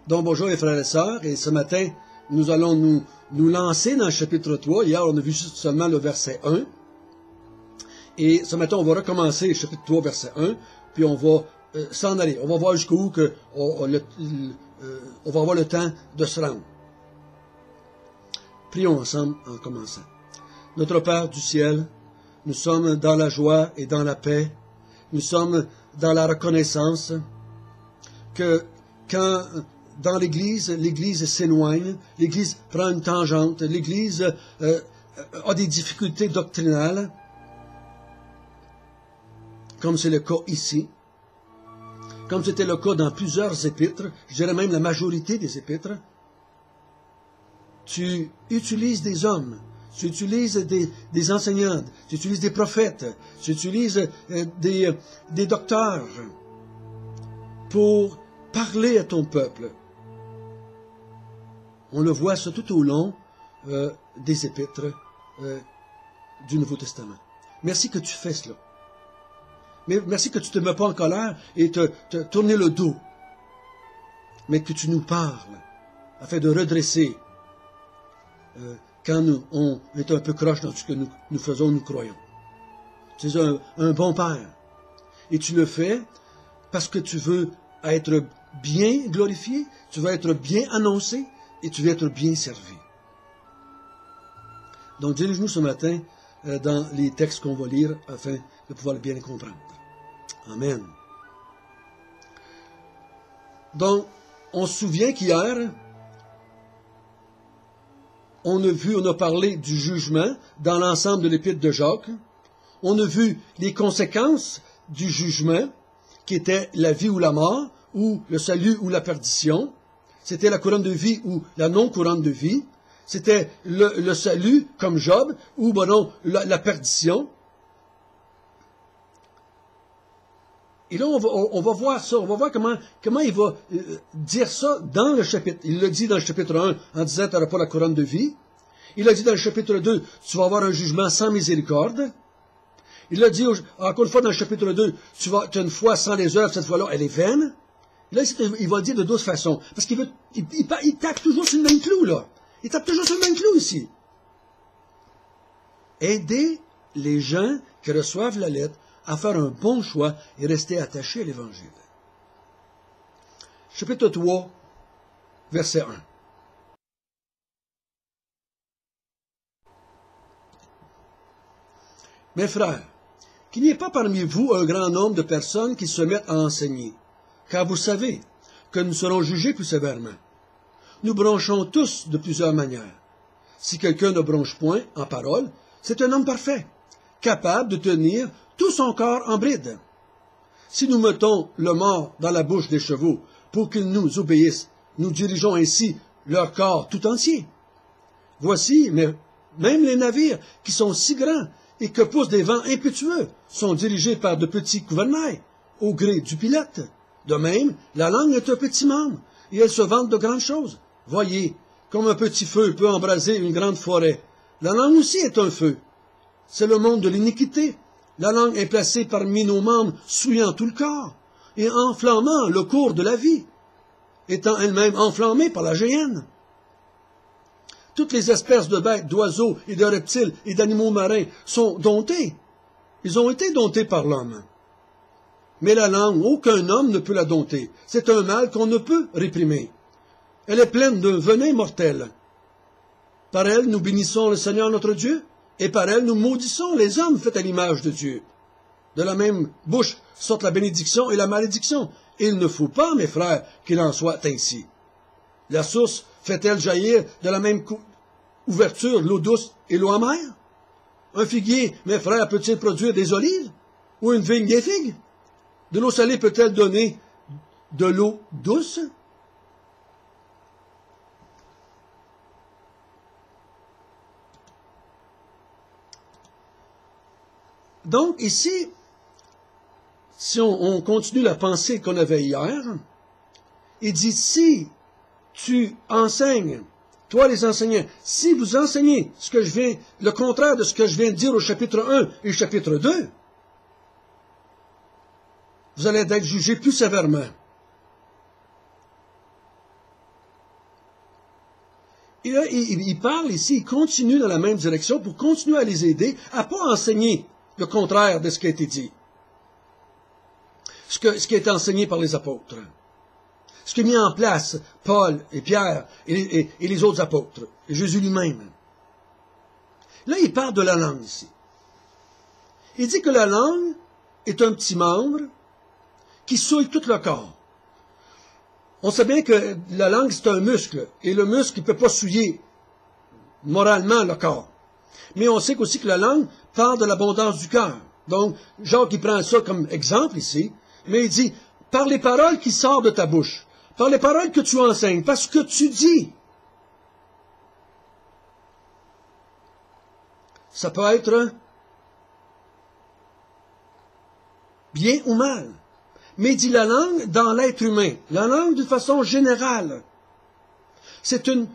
Donc bonjour les frères et sœurs, et ce matin, nous allons nous lancer dans le chapitre 3. Hier, on a vu juste seulement le verset 1. Et ce matin, on va recommencer le chapitre 3, verset 1, puis on va s'en aller. On va voir jusqu'où on va avoir le temps de se rendre. Prions ensemble en commençant. Notre Père du ciel, nous sommes dans la joie et dans la paix. Nous sommes dans la reconnaissance que quand dans l'Église s'éloigne, l'Église prend une tangente, l'Église a des difficultés doctrinales, comme c'est le cas ici, comme c'était le cas dans plusieurs épîtres, je dirais même la majorité des épîtres. Tu utilises des hommes, tu utilises des enseignants, tu utilises des prophètes, tu utilises des docteurs pour parler à ton peuple. On le voit ça tout au long des épîtres du Nouveau Testament. Merci que tu fais cela. Mais merci que tu ne te mets pas en colère et te tourner le dos, mais que tu nous parles afin de redresser quand on est un peu croche dans ce que nous faisons, nous croyons. Tu es un bon Père. Et tu le fais parce que tu veux être bien glorifié, tu veux être bien annoncé et tu veux être bien servi. Donc, dirige-nous ce matin dans les textes qu'on va lire afin de pouvoir bien les comprendre. Amen. Donc, on se souvient qu'hier, on a parlé du jugement dans l'ensemble de l'épître de Jacques. On a vu les conséquences du jugement, qui était la vie ou la mort, ou le salut ou la perdition. C'était la couronne de vie ou la non-couronne de vie. C'était le salut, comme Job, ou la perdition. Et là, on va voir ça, on va voir comment il va dire ça dans le chapitre. Il le dit dans le chapitre 1 en disant « tu n'auras pas la couronne de vie ». Il a dit dans le chapitre 2 « tu vas avoir un jugement sans miséricorde ». Il a dit encore une fois dans le chapitre 2 « tu as une foi sans les œuvres, cette fois-là, elle est vaine ». Là, il va le dire de d'autres façons. Parce qu'il tape toujours sur le même clou, là. Il tape toujours sur le même clou ici. Aider les gens qui reçoivent la lettre à faire un bon choix et rester attachés à l'Évangile. Chapitre 3, verset 1. Mes frères, qu'il n'y ait pas parmi vous un grand nombre de personnes qui se mettent à enseigner, car vous savez que nous serons jugés plus sévèrement. Nous bronchons tous de plusieurs manières. Si quelqu'un ne bronche point en parole, c'est un homme parfait, capable de tenir tout son corps en bride. Si nous mettons le mort dans la bouche des chevaux pour qu'ils nous obéissent, nous dirigeons ainsi leur corps tout entier. Voici, mais même les navires qui sont si grands et que poussent des vents impétueux sont dirigés par de petits gouvernails, au gré du pilote. De même, la langue est un petit membre, et elle se vante de grandes choses. Voyez, comme un petit feu peut embraser une grande forêt, la langue aussi est un feu. C'est le monde de l'iniquité. La langue est placée parmi nos membres, souillant tout le corps, et enflammant le cours de la vie, étant elle-même enflammée par la géhenne. Toutes les espèces de bêtes, d'oiseaux et de reptiles et d'animaux marins sont domptés. Ils ont été domptés par l'homme. Mais la langue, aucun homme ne peut la dompter. C'est un mal qu'on ne peut réprimer. Elle est pleine d'un venin mortel. Par elle, nous bénissons le Seigneur notre Dieu, et par elle, nous maudissons les hommes faits à l'image de Dieu. De la même bouche sortent la bénédiction et la malédiction. Et il ne faut pas, mes frères, qu'il en soit ainsi. La source fait-elle jaillir de la même ouverture l'eau douce et l'eau amère? Un figuier, mes frères, peut-il produire des olives? Ou une vigne des figues? De l'eau salée peut-elle donner de l'eau douce? Donc, ici, si on continue la pensée qu'on avait hier, il dit, si tu enseignes, toi les enseignants, si vous enseignez le contraire de ce que je viens de dire au chapitre 1 et au chapitre 2, vous allez être jugés plus sévèrement. Et là, il parle ici, il continue dans la même direction pour continuer à les aider à ne pas enseigner le contraire de ce qui a été dit. Ce qui a été enseigné par les apôtres. Ce qui a mis en place Paul et Pierre et les autres apôtres. Et Jésus lui-même. Là, il parle de la langue ici. Il dit que la langue est un petit membre qui souille tout le corps. On sait bien que la langue, c'est un muscle, et le muscle ne peut pas souiller moralement le corps. Mais on sait aussi que la langue parle de l'abondance du cœur. Donc, Jacques, il prend ça comme exemple ici, mais il dit, par les paroles qui sortent de ta bouche, par les paroles que tu enseignes, par ce que tu dis, ça peut être bien ou mal. Mais il dit la langue dans l'être humain, la langue de façon générale. C'est un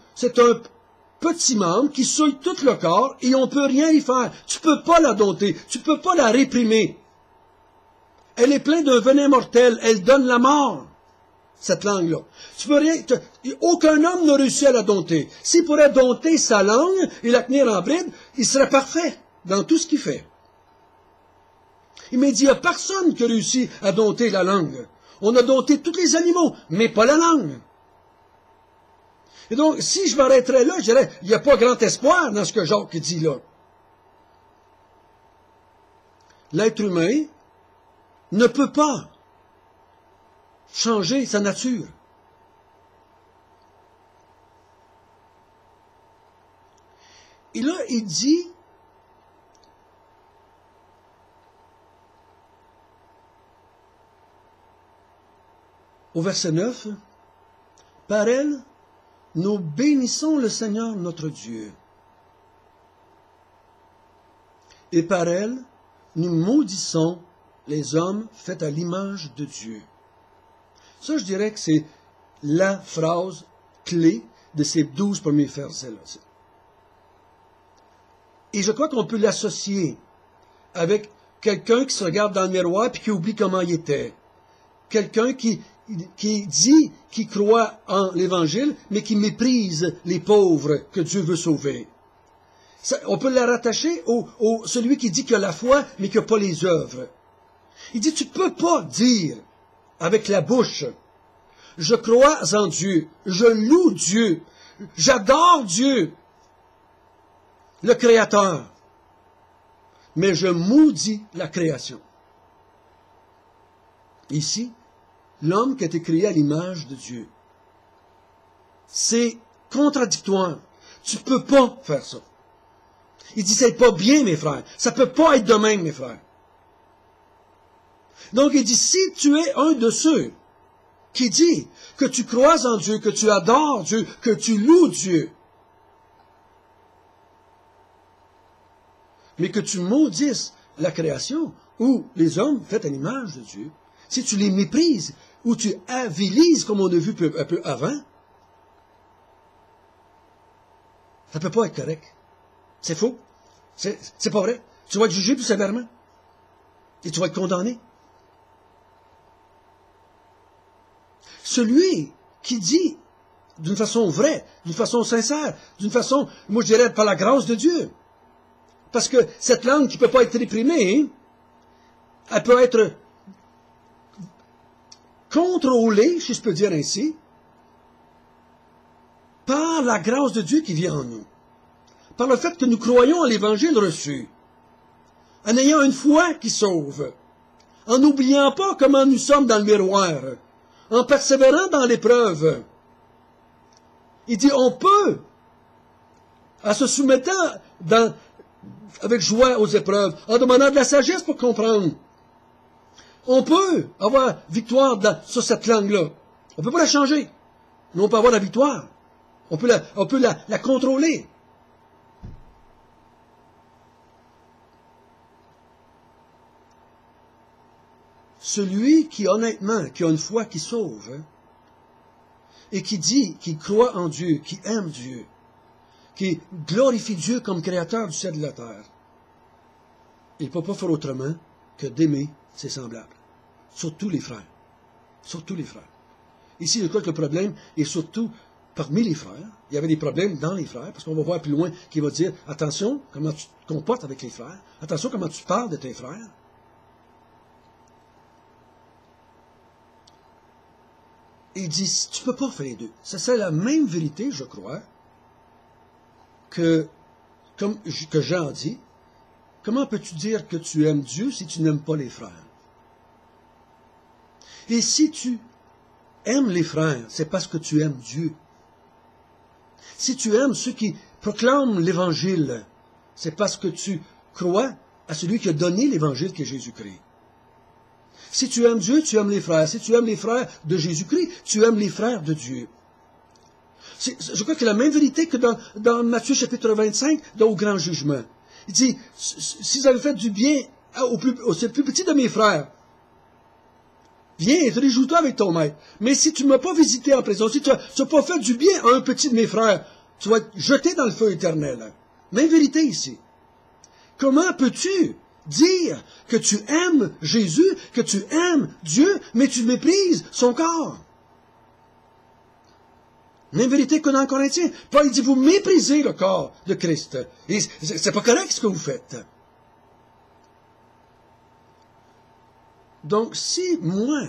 petit membre qui souille tout le corps et on ne peut rien y faire. Tu ne peux pas la dompter, tu ne peux pas la réprimer. Elle est pleine d'un venin mortel, elle donne la mort, cette langue-là. Tu peux rien, aucun homme n'a réussi à la dompter. S'il pourrait dompter sa langue et la tenir en bride, il serait parfait dans tout ce qu'il fait. Il m'a dit, il n'y a personne qui a réussi à dompter la langue. On a dompté tous les animaux, mais pas la langue. Et donc, si je m'arrêterais là, je dirais, il n'y a pas grand espoir dans ce que Jacques dit là. L'être humain ne peut pas changer sa nature. Et là, il dit, au verset 9, « Par elle, nous bénissons le Seigneur notre Dieu. Et par elle, nous maudissons les hommes faits à l'image de Dieu. » Ça, je dirais que c'est la phrase clé de ces 12 premiers versets-là. Et je crois qu'on peut l'associer avec quelqu'un qui se regarde dans le miroir et qui oublie comment il était. Quelqu'un qui dit qu'il croit en l'Évangile, mais qui méprise les pauvres que Dieu veut sauver. Ça, on peut la rattacher celui qui dit qu'il a la foi, mais qui n'a pas les œuvres. Il dit, tu ne peux pas dire avec la bouche, je crois en Dieu, je loue Dieu, j'adore Dieu, le Créateur, mais je maudis la création. Ici, l'homme qui a été créé à l'image de Dieu. C'est contradictoire. Tu ne peux pas faire ça. Il dit, c'est pas bien, mes frères. Ça ne peut pas être de même, mes frères. Donc, il dit, si tu es un de ceux qui dit que tu crois en Dieu, que tu adores Dieu, que tu loues Dieu, mais que tu maudisses la création ou les hommes faits à l'image de Dieu, si tu les méprises ou tu avilises, comme on a vu un peu avant, ça ne peut pas être correct. C'est faux. C'est pas vrai. Tu vas être jugé plus sévèrement. Et tu vas être condamné. Celui qui dit d'une façon vraie, d'une façon sincère, d'une façon, moi je dirais, par la grâce de Dieu. Parce que cette langue qui ne peut pas être réprimée, elle peut être contrôlée, si je peux dire ainsi, par la grâce de Dieu qui vient en nous. Par le fait que nous croyons à l'Évangile reçu, en ayant une foi qui sauve, en n'oubliant pas comment nous sommes dans le miroir, en persévérant dans l'épreuve. Il dit, on peut, en se soumettant avec joie aux épreuves, en demandant de la sagesse pour comprendre, on peut avoir victoire sur cette langue-là. On ne peut pas la changer, mais on peut avoir la victoire. On peut la contrôler. Celui qui, honnêtement, qui a une foi qui sauve, hein, et qui dit qu'il croit en Dieu, qui aime Dieu, qui glorifie Dieu comme créateur du ciel et de la terre, il ne peut pas faire autrement que d'aimer ses semblables. Surtout les frères. Surtout les frères. Ici, je crois que le problème est surtout parmi les frères. Il y avait des problèmes dans les frères, parce qu'on va voir plus loin qu'il va dire, attention comment tu te comportes avec les frères, attention comment tu parles de tes frères. Et il dit, tu ne peux pas faire les deux. C'est la même vérité, je crois, que Jean dit. Comment peux-tu dire que tu aimes Dieu si tu n'aimes pas les frères? Et si tu aimes les frères, c'est parce que tu aimes Dieu. Si tu aimes ceux qui proclament l'Évangile, c'est parce que tu crois à celui qui a donné l'Évangile qui est Jésus-Christ. Si tu aimes Dieu, tu aimes les frères. Si tu aimes les frères de Jésus-Christ, tu aimes les frères de Dieu. Je crois que la même vérité que dans Matthieu chapitre 25, au grand jugement. Il dit, si vous avez fait du bien au plus petit de mes frères, viens et réjouis-toi avec ton maître. Mais si tu ne m'as pas visité en prison, si tu n'as pas fait du bien à un petit de mes frères, tu vas être jeté dans le feu éternel. Même vérité ici. Comment peux-tu dire que tu aimes Jésus, que tu aimes Dieu, mais tu méprises son corps? Même vérité que dans Corinthiens. Paul dit, vous méprisez le corps de Christ. Et c'est pas correct ce que vous faites. Donc, si moi,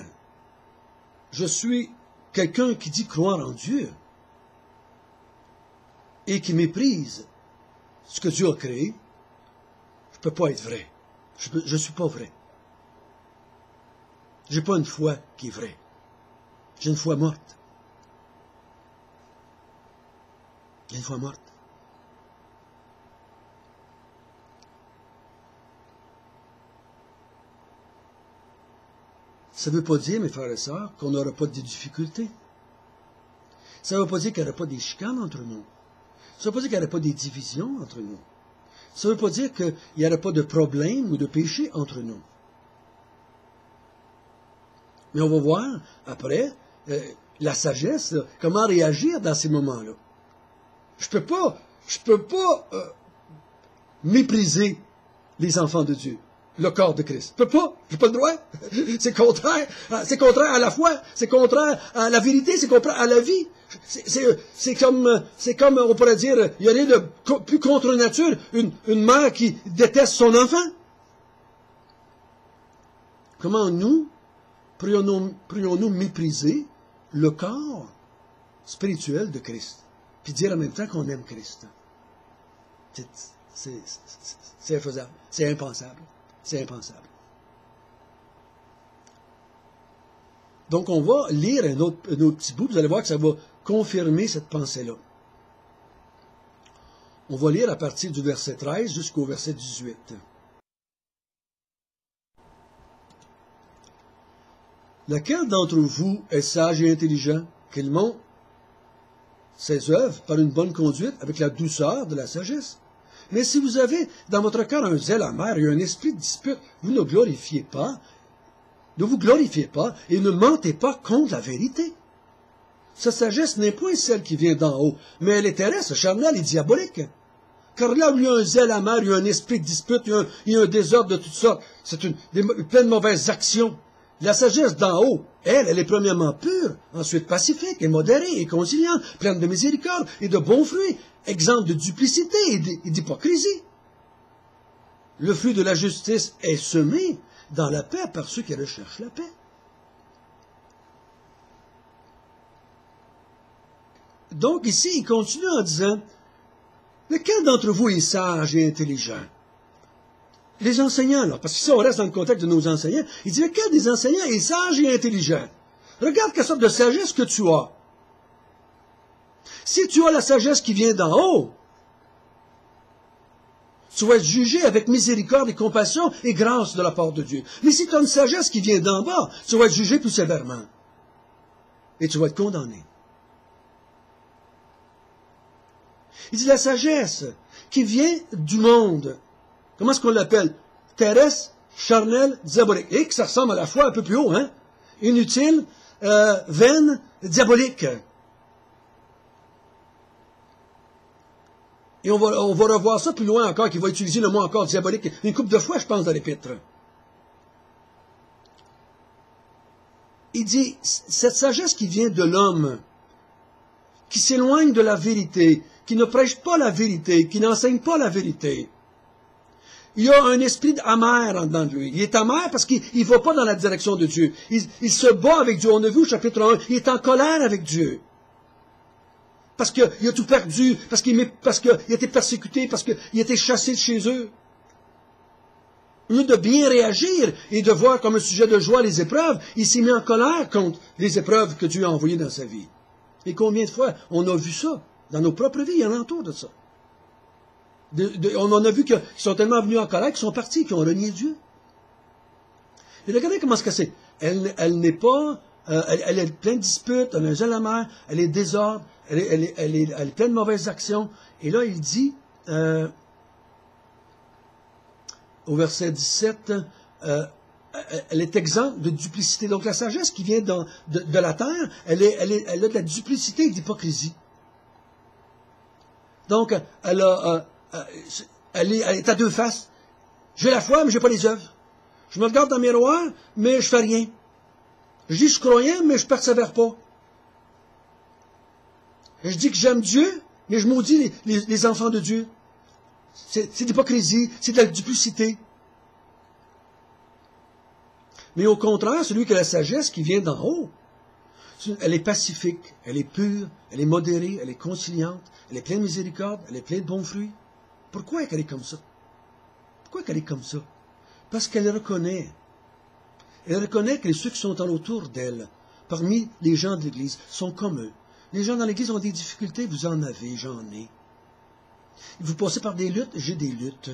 je suis quelqu'un qui dit croire en Dieu et qui méprise ce que Dieu a créé, je ne peux pas être vrai. Je ne suis pas vrai. Je n'ai pas une foi qui est vraie. J'ai une foi morte. J'ai une foi morte. Ça ne veut pas dire, mes frères et sœurs, qu'on n'aura pas de difficultés. Ça ne veut pas dire qu'il n'y aura pas des chicanes entre nous. Ça ne veut pas dire qu'il n'y aura pas des divisions entre nous. Ça ne veut pas dire qu'il n'y aura pas de problèmes ou de péchés entre nous. Mais on va voir, après, la sagesse, comment réagir dans ces moments-là. Je peux pas mépriser les enfants de Dieu, le corps de Christ. Je peux pas, j'ai pas le droit. C'est contraire à la foi, c'est contraire à la vérité, c'est contraire à la vie. C'est comme, on pourrait dire, il y a rien de plus contre nature, une mère qui déteste son enfant. Comment nous pourrions-nous mépriser le corps spirituel de Christ? Puis dire en même temps qu'on aime Christ. C'est infaisable. C'est impensable. C'est impensable. Donc, on va lire un autre petit bout. Vous allez voir que ça va confirmer cette pensée-là. On va lire à partir du verset 13 jusqu'au verset 18. Lequel d'entre vous est sage et intelligent, qu'il montre ses œuvres par une bonne conduite avec la douceur de la sagesse? Mais si vous avez dans votre cœur un zèle amer et un esprit de dispute, vous ne vous glorifiez pas et ne mentez pas contre la vérité. Sa sagesse n'est point celle qui vient d'en haut, mais elle est terrestre, charnelle et diabolique. Car là où il y a un zèle amer, il y a un esprit de dispute, il y a un désordre de toutes sortes, c'est plein de mauvaises actions. La sagesse d'en haut, elle est premièrement pure, ensuite pacifique et modérée et conciliante, pleine de miséricorde et de bons fruits, exempte de duplicité et d'hypocrisie. Le fruit de la justice est semé dans la paix par ceux qui recherchent la paix. Donc ici, il continue en disant, lequel d'entre vous est sage et intelligent? Les enseignants, là, parce que ça, on reste dans le contexte de nos enseignants, il dit, lequel des enseignants est sage et intelligent? Regarde quelle sorte de sagesse que tu as. Si tu as la sagesse qui vient d'en haut, tu vas être jugé avec miséricorde et compassion et grâce de la part de Dieu. Mais si tu as une sagesse qui vient d'en bas, tu vas être jugé plus sévèrement. Et tu vas être condamné. Il dit la sagesse qui vient du monde. Comment est-ce qu'on l'appelle? Terrestre, charnel, diabolique. Et que ça ressemble à la fois un peu plus haut, hein? Inutile, vaine, diabolique. Et on va revoir ça plus loin encore, qu'il va utiliser le mot encore diabolique une couple de fois, je pense, dans l'Épître. Il dit, cette sagesse qui vient de l'homme, qui s'éloignent de la vérité, qui ne prêchent pas la vérité, qui n'enseignent pas la vérité. Il y a un esprit amer en dedans de lui. Il est amer parce qu'il ne va pas dans la direction de Dieu. Il se bat avec Dieu. On a vu au chapitre 1, il est en colère avec Dieu. Parce qu'il a tout perdu, parce qu'il a été persécuté, parce qu'il a été chassé de chez eux. Au lieu de bien réagir et de voir comme un sujet de joie les épreuves, il s'est mis en colère contre les épreuves que Dieu a envoyées dans sa vie. Et combien de fois on a vu ça dans nos propres vies, il y en a autour de ça. On en a vu qui sont tellement venus en colère, qu'ils sont partis, qui ont renié Dieu. Et regardez comment c'est. Elle n'est pas... elle est pleine de disputes, elle a un gel amer, elle est désordre, elle est pleine de mauvaises actions. Et là, il dit, au verset 17, elle est exempte de duplicité. Donc la sagesse qui vient de la terre, elle a de la duplicité et de l'hypocrisie. Donc, elle est à deux faces. J'ai la foi, mais je n'ai pas les œuvres. Je me regarde dans le miroir, mais je fais rien. Je dis que je suis croyant, mais je ne persévère pas. Je dis que j'aime Dieu, mais je maudis les enfants de Dieu. C'est de l'hypocrisie, c'est de la duplicité. Mais au contraire, celui qui a la sagesse qui vient d'en haut, elle est pacifique, elle est pure, elle est modérée, elle est conciliante, elle est pleine de miséricorde, elle est pleine de bons fruits. Pourquoi elle est comme ça? Pourquoi elle est comme ça? Parce qu'elle reconnaît. Elle reconnaît que ceux qui sont autour d'elle, parmi les gens de l'Église, sont comme eux. Les gens dans l'Église ont des difficultés, vous en avez, j'en ai. Vous passez par des luttes, j'ai des luttes.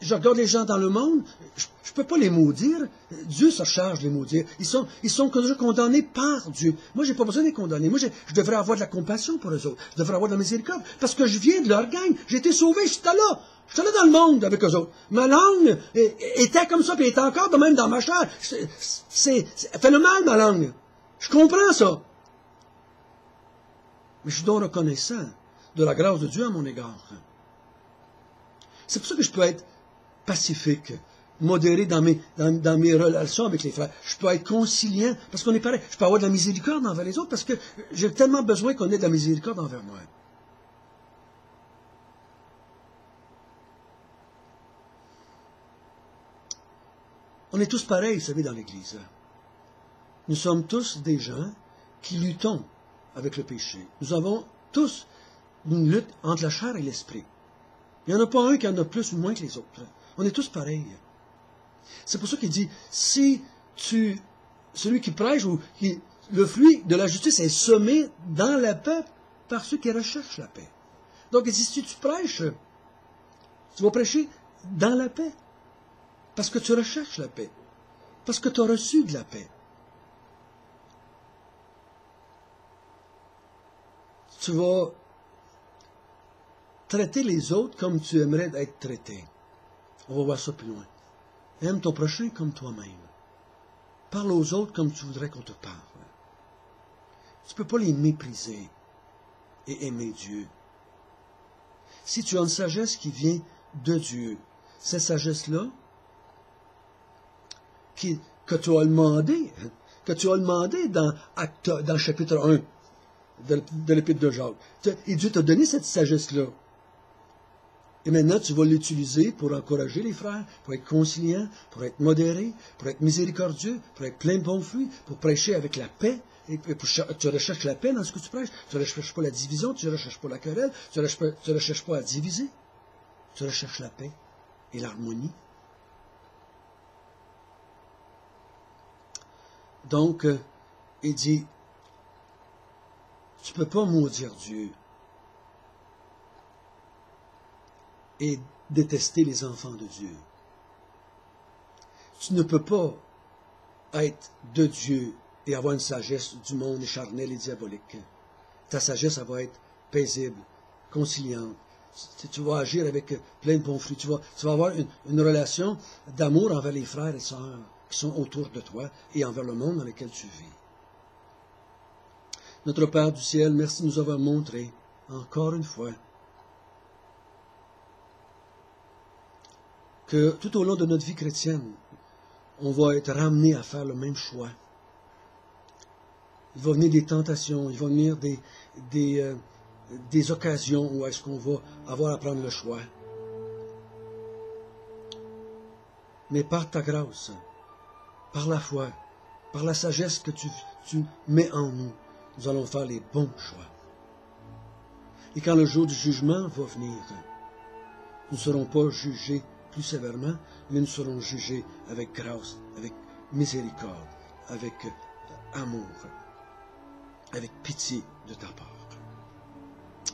Je regarde les gens dans le monde, je ne peux pas les maudire. Dieu se charge de les maudire. Ils sont déjà condamnés par Dieu. Moi, je n'ai pas besoin de les condamner. Moi, je devrais avoir de la compassion pour eux autres. Je devrais avoir de la miséricorde. Parce que je viens de leur gang. J'ai été sauvé, j'étais là. J'étais là dans le monde avec eux autres. Ma langue était comme ça, puis elle est encore de même dans ma chair. Elle fait le mal, ma langue. Je comprends ça. Mais je suis donc reconnaissant de la grâce de Dieu à mon égard. C'est pour ça que je peux être pacifique, modéré dans mes relations avec les frères. Je peux être conciliant, parce qu'on est pareil. Je peux avoir de la miséricorde envers les autres, parce que j'ai tellement besoin qu'on ait de la miséricorde envers moi. On est tous pareils, vous savez, dans l'Église. Nous sommes tous des gens qui luttons avec le péché. Nous avons tous une lutte entre la chair et l'esprit. Il n'y en a pas un qui en a plus ou moins que les autres. On est tous pareils. C'est pour ça qu'il dit, si celui qui prêche, le fruit de la justice est semé dans la paix par ceux qui recherchent la paix. Donc il dit, si tu prêches, tu vas prêcher dans la paix. Parce que tu recherches la paix. Parce que tu as reçu de la paix. Tu vas traiter les autres comme tu aimerais être traité. On va voir ça plus loin. Aime ton prochain comme toi-même. Parle aux autres comme tu voudrais qu'on te parle. Tu ne peux pas les mépriser et aimer Dieu. Si tu as une sagesse qui vient de Dieu, cette sagesse-là, que tu as demandé dans le chapitre 1 de l'Épître de Jacques. Et Dieu t'a donné cette sagesse-là. Et maintenant, tu vas l'utiliser pour encourager les frères, pour être conciliant, pour être modéré, pour être miséricordieux, pour être plein de bons fruits, pour prêcher avec la paix. Et tu recherches la paix dans ce que tu prêches. Tu ne recherches pas la division, tu ne recherches pas la querelle, tu ne recherches pas à diviser. Tu recherches la paix et l'harmonie. Donc, il dit, tu ne peux pas maudire Dieu et détester les enfants de Dieu. Tu ne peux pas être de Dieu et avoir une sagesse du monde et charnelle et diabolique. Ta sagesse, elle va être paisible, conciliante. Tu vas agir avec plein de bons fruits. Tu vas avoir une relation d'amour envers les frères et sœurs qui sont autour de toi et envers le monde dans lequel tu vis. Notre Père du ciel, merci de nous avoir montré, encore une fois, que tout au long de notre vie chrétienne, on va être ramené à faire le même choix. Il va venir des tentations, il va venir des occasions où est-ce qu'on va avoir à prendre le choix. Mais par ta grâce, par la foi, par la sagesse que tu mets en nous, nous allons faire les bons choix. Et quand le jour du jugement va venir, nous ne serons pas jugés plus sévèrement, mais nous serons jugés avec grâce, avec miséricorde, avec amour, avec pitié de ta part.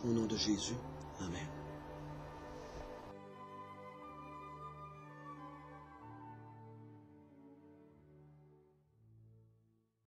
Au nom de Jésus, Amen.